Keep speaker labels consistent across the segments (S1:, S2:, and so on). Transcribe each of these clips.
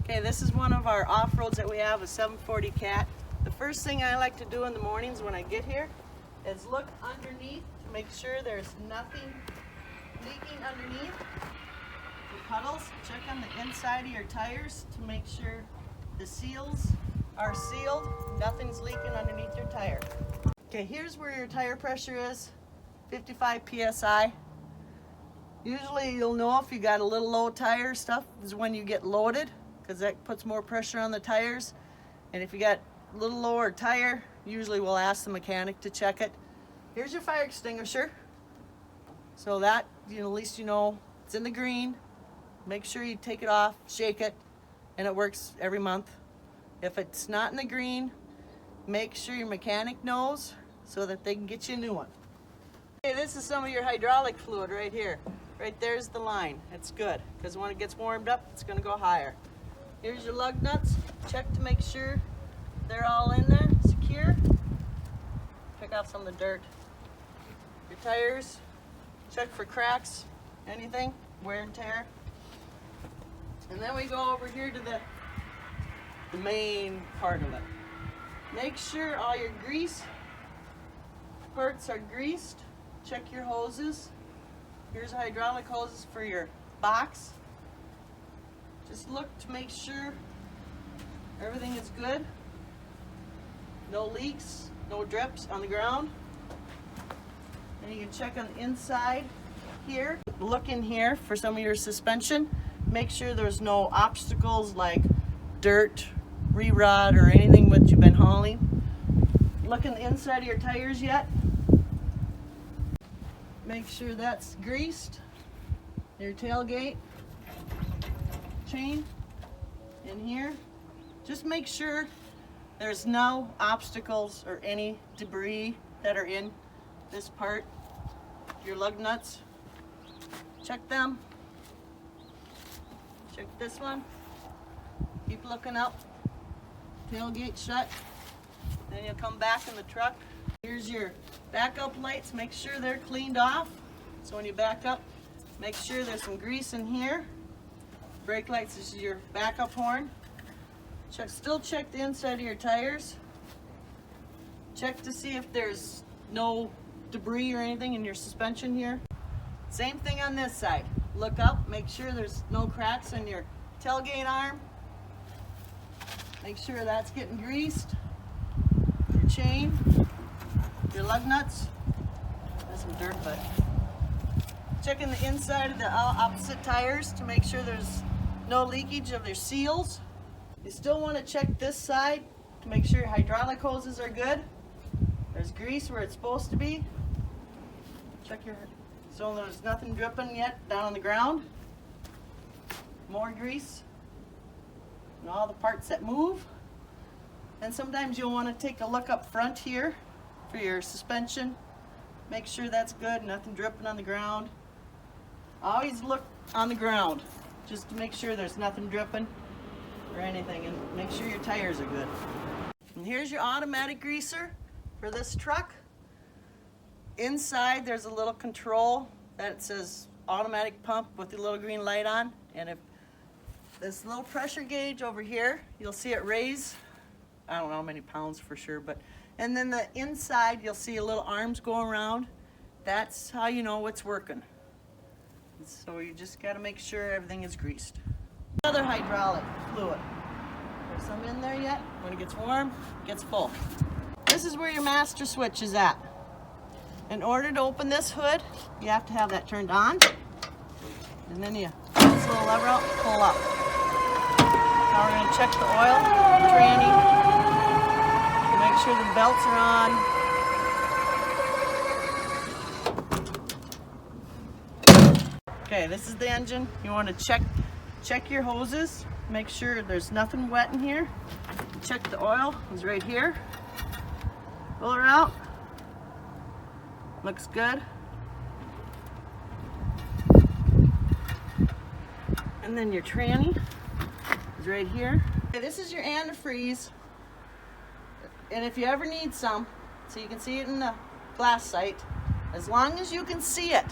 S1: Okay, this is one of our off-roads that we have, a 740 Cat. The first thing I like to do in the mornings when I get here is look underneath to make sure there's nothing leaking underneath. For puddles, check on the inside of your tires to make sure the seals are sealed, nothing's leaking underneath your tire. Okay, here's where your tire pressure is, 55 PSI. Usually you'll know if you got a little low tire stuff is when you get loaded, because that puts more pressure on the tires. And if you got a little lower tire, usually we'll ask the mechanic to check it. Here's your fire extinguisher. So that, at least you know it's in the green. Make sure you take it off, shake it, and it works every month. If it's not in the green, make sure your mechanic knows so that they can get you a new one. Okay, this is some of your hydraulic fluid right here. Right there's the line. It's good, because when it gets warmed up, it's going to go higher. Here's your lug nuts. Check to make sure they're all in there, secure. Pick off some of the dirt. Your tires, check for cracks, anything, wear and tear. And then we go over here to the main part of it. Make sure all your grease parts are greased. Check your hoses. Here's hydraulic hoses for your box. Just look to make sure everything is good. No leaks, no drips on the ground. And you can check on the inside here. Look in here for some of your suspension. Make sure there's no obstacles like dirt, re-rod, or anything that you've been hauling. Look in the inside of your tires yet. Make sure that's greased. Your tailgate chain in here. Just make sure there's no obstacles or any debris that are in this part. Your lug nuts, check them. Check this one. Keep looking up. Tailgate shut. Then you'll come back in the truck. Here's your backup lights. Make sure they're cleaned off. So when you back up, make sure there's some grease in here. Brake lights, this is your backup horn. Still check the inside of your tires. Check to see if there's no debris or anything in your suspension here. Same thing on this side. Look up, make sure there's no cracks in your tailgate arm. Make sure that's getting greased. Your chain, your lug nuts. There's some dirt, but checking the inside of the opposite tires to make sure there's no leakage of their seals. You still want to check this side to make sure your hydraulic hoses are good. There's grease where it's supposed to be. Check so there's nothing dripping yet down on the ground. More grease. And all the parts that move. And sometimes you'll want to take a look up front here for your suspension. Make sure that's good, nothing dripping on the ground. Always look on the ground just to make sure there's nothing dripping or anything, and make sure your tires are good. And here's your automatic greaser for this truck. Inside there's a little control that says automatic pump with the little green light on, and if this little pressure gauge over here, you'll see it raise, I don't know how many pounds for sure, but and then the inside you'll see a little arms going around. That's how you know it's working. So you just got to make sure everything is greased. Another hydraulic fluid. There's some in there yet. When it gets warm, it gets full. This is where your master switch is at. In order to open this hood, you have to have that turned on. And then you pull this little lever out and pull up. Now we're going to check the oil, the tranny. Make sure the belts are on. Okay, this is the engine. You want to check your hoses. Make sure there's nothing wet in here. Check the oil. It's right here. Pull her out. Looks good. And then your tranny is right here. Okay, this is your antifreeze. And if you ever need some, so you can see it in the glass sight, as long as you can see it,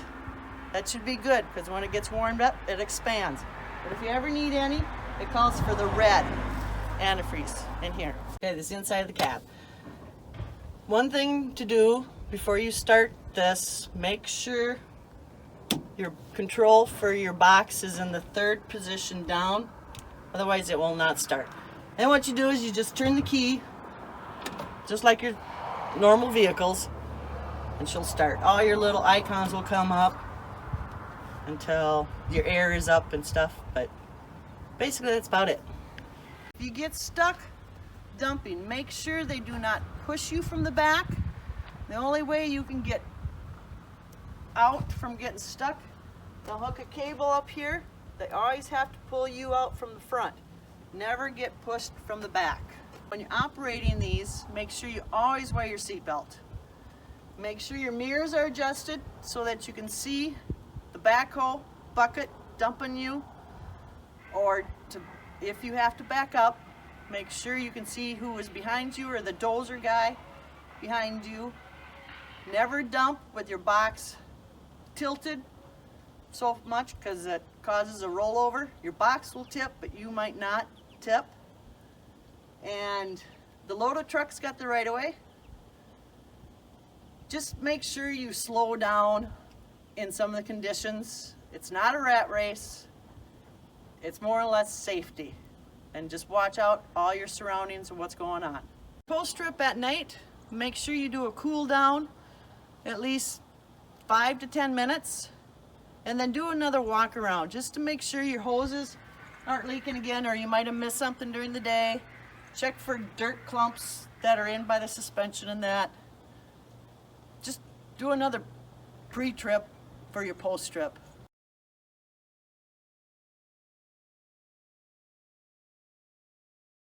S1: that should be good, because when it gets warmed up, it expands. But if you ever need any, it calls for the red antifreeze in here. Okay, this is the inside of the cab. One thing to do before you start this, make sure your control for your box is in the 3rd position down, otherwise it will not start. Then what you do is you just turn the key, just like your normal vehicles, and she'll start. All your little icons will come up until your air is up and stuff, but basically that's about it. If you get stuck dumping, make sure they do not push you from the back. The only way you can get out from getting stuck, they'll hook a cable up here. They always have to pull you out from the front. Never get pushed from the back. When you're operating these, make sure you always wear your seatbelt. Make sure your mirrors are adjusted so that you can see the backhoe bucket dumping you, or if you have to back up, make sure you can see who is behind you or the dozer guy behind you. Never dump with your box tilted so much because it causes a rollover. Your box will tip, but you might not tip. And the loader truck's got the right of way. Just make sure you slow down in some of the conditions. It's not a rat race. It's more or less safety. And just watch out all your surroundings and what's going on. Post trip at night, make sure you do a cool down, at least 5 to 10 minutes, and then do another walk around just to make sure your hoses aren't leaking again, or you might have missed something during the day. Check for dirt clumps that are in by the suspension and that. Just do another pre-trip for your post trip.